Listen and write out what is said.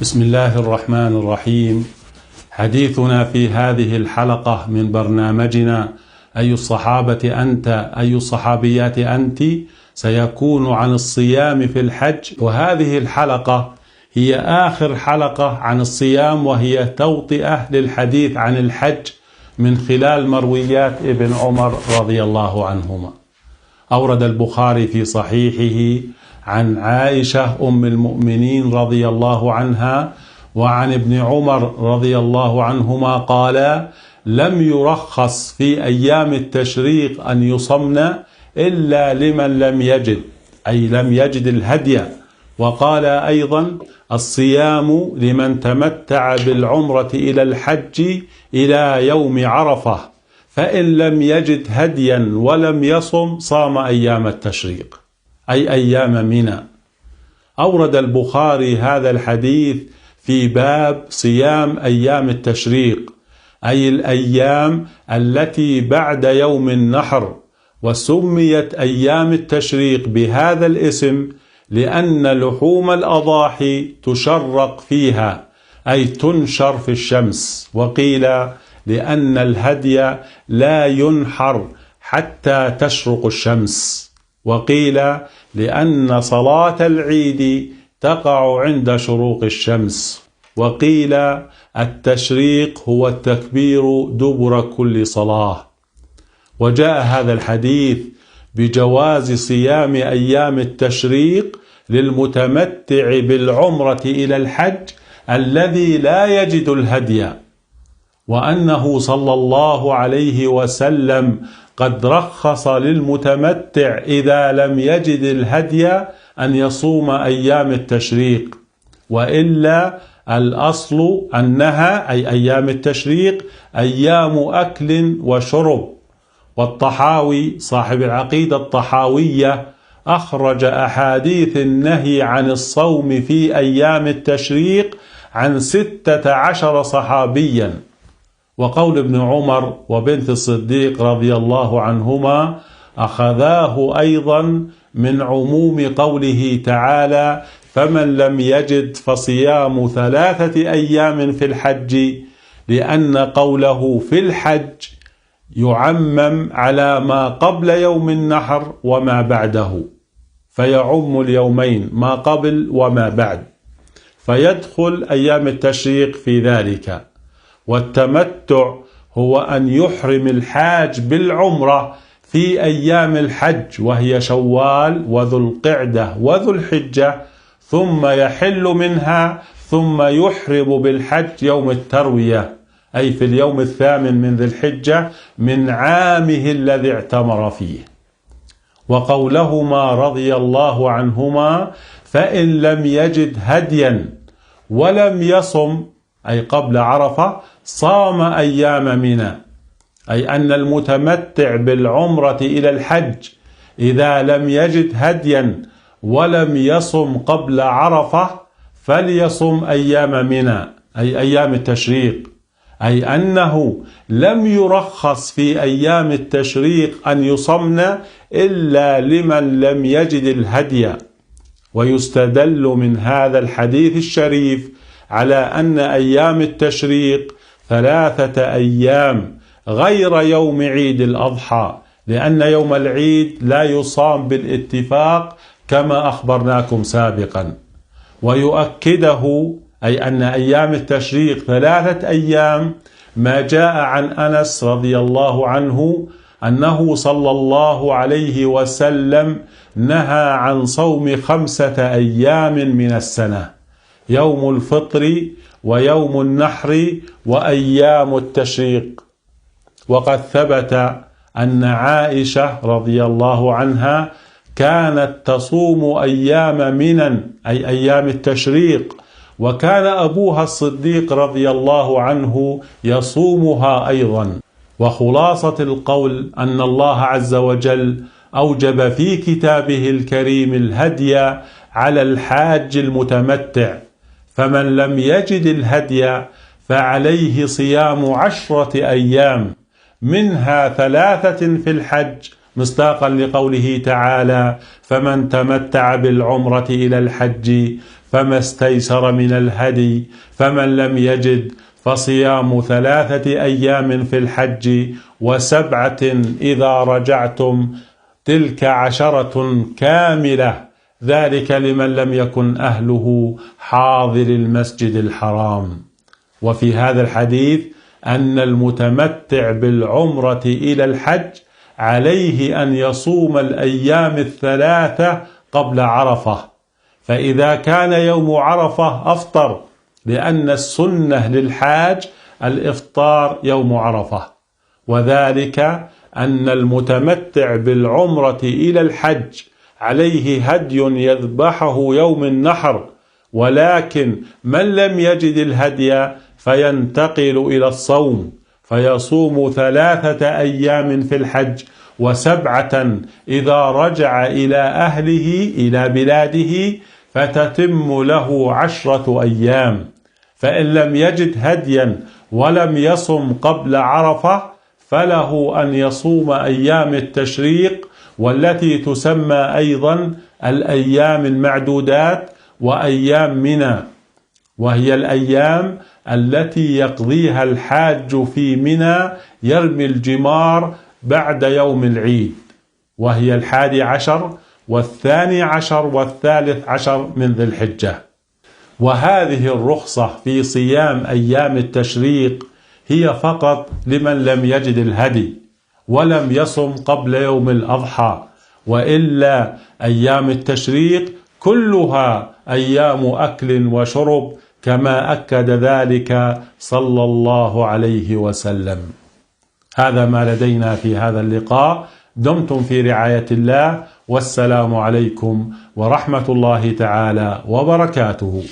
بسم الله الرحمن الرحيم. حديثنا في هذه الحلقة من برنامجنا أي الصحابة أنت أي الصحابيات أنت سيكون عن الصيام في الحج، وهذه الحلقة هي آخر حلقة عن الصيام، وهي توطئة للحديث عن الحج من خلال مرويات ابن عمر رضي الله عنهما. أورد البخاري في صحيحه عن عائشة أم المؤمنين رضي الله عنها وعن ابن عمر رضي الله عنهما قال: لم يرخص في أيام التشريق أن يصمن إلا لمن لم يجد، أي لم يجد الهدي. وقال أيضا: الصيام لمن تمتع بالعمرة إلى الحج إلى يوم عرفة، فإن لم يجد هديا ولم يصم صام أيام التشريق، أي أيام منى. أورد البخاري هذا الحديث في باب صيام أيام التشريق، أي الأيام التي بعد يوم النحر، وسميت أيام التشريق بهذا الاسم لأن لحوم الأضاحي تشرق فيها، أي تنشر في الشمس. وقيل لأن الهدي لا ينحر حتى تشرق الشمس، وقيل لأن صلاة العيد تقع عند شروق الشمس، وقيل التشريق هو التكبير دبر كل صلاة. وجاء هذا الحديث بجواز صيام أيام التشريق للمتمتع بالعمرة إلى الحج الذي لا يجد الهدي، وأنه صلى الله عليه وسلم قد رخص للمتمتع إذا لم يجد الهدي أن يصوم أيام التشريق، وإلا الأصل أنها أي أيام التشريق أيام أكل وشرب. والطحاوي صاحب العقيدة الطحاوية أخرج أحاديث النهي عن الصوم في أيام التشريق عن 16 صحابيا. وقول ابن عمر وبنت الصديق رضي الله عنهما أخذاه أيضا من عموم قوله تعالى: فمن لم يجد فصيام 3 أيام في الحج، لأن قوله في الحج يعمم على ما قبل يوم النحر وما بعده، فيعم اليومين ما قبل وما بعد، فيدخل أيام التشريق في ذلك. والتمتع هو أن يحرم الحاج بالعمرة في أيام الحج، وهي شوال وذو القعدة وذو الحجة، ثم يحل منها، ثم يحرم بالحج يوم التروية، أي في اليوم 8 من ذي الحجة من عامه الذي اعتمر فيه. وقولهما رضي الله عنهما: فإن لم يجد هديا ولم يصم، أي قبل عرفة، صام أيام منى، أي أن المتمتع بالعمرة إلى الحج إذا لم يجد هديا ولم يصم قبل عرفة فليصم أيام منى، أي أيام التشريق، أي أنه لم يرخص في أيام التشريق أن يصمن إلا لمن لم يجد الهدي. ويستدل من هذا الحديث الشريف على أن أيام التشريق 3 أيام غير يوم عيد الأضحى، لأن يوم العيد لا يصام بالاتفاق كما أخبرناكم سابقا. ويؤكده أي أن أيام التشريق 3 أيام ما جاء عن أنس رضي الله عنه أنه صلى الله عليه وسلم نهى عن صوم 5 أيام من السنة: يوم الفطر ويوم النحر وأيام التشريق. وقد ثبت أن عائشة رضي الله عنها كانت تصوم أيام منى، أي أيام التشريق، وكان أبوها الصديق رضي الله عنه يصومها أيضا. وخلاصة القول أن الله عز وجل أوجب في كتابه الكريم الهدي على الحاج المتمتع، فمن لم يجد الهدي فعليه صيام 10 أيام، منها 3 في الحج مصداقا لقوله تعالى: فمن تمتع بالعمرة إلى الحج فما استيسر من الهدي، فمن لم يجد فصيام 3 أيام في الحج و7 إذا رجعتم، تلك 10 كاملة، ذلك لمن لم يكن أهله حاضر المسجد الحرام. وفي هذا الحديث أن المتمتع بالعمرة إلى الحج عليه أن يصوم الأيام 3 قبل عرفة، فإذا كان يوم عرفة أفطر، لأن السنة للحاج الإفطار يوم عرفة. وذلك أن المتمتع بالعمرة إلى الحج عليه هدي يذبحه يوم النحر، ولكن من لم يجد الهدي فينتقل إلى الصوم، فيصوم 3 أيام في الحج و7 إذا رجع إلى أهله إلى بلاده، فتتم له 10 أيام. فإن لم يجد هديا ولم يصم قبل عرفة فله أن يصوم أيام التشريق، والتي تسمى أيضا الأيام المعدودات وأيام منى، وهي الأيام التي يقضيها الحاج في منى يرمي الجمار بعد يوم العيد، وهي 11 و12 و13 من ذي الحجة. وهذه الرخصة في صيام أيام التشريق هي فقط لمن لم يجد الهدي ولم يصم قبل يوم الأضحى، وإلا أيام التشريق كلها أيام أكل وشرب، كما أكد ذلك صلى الله عليه وسلم. هذا ما لدينا في هذا اللقاء. دمتم في رعاية الله، والسلام عليكم ورحمة الله تعالى وبركاته.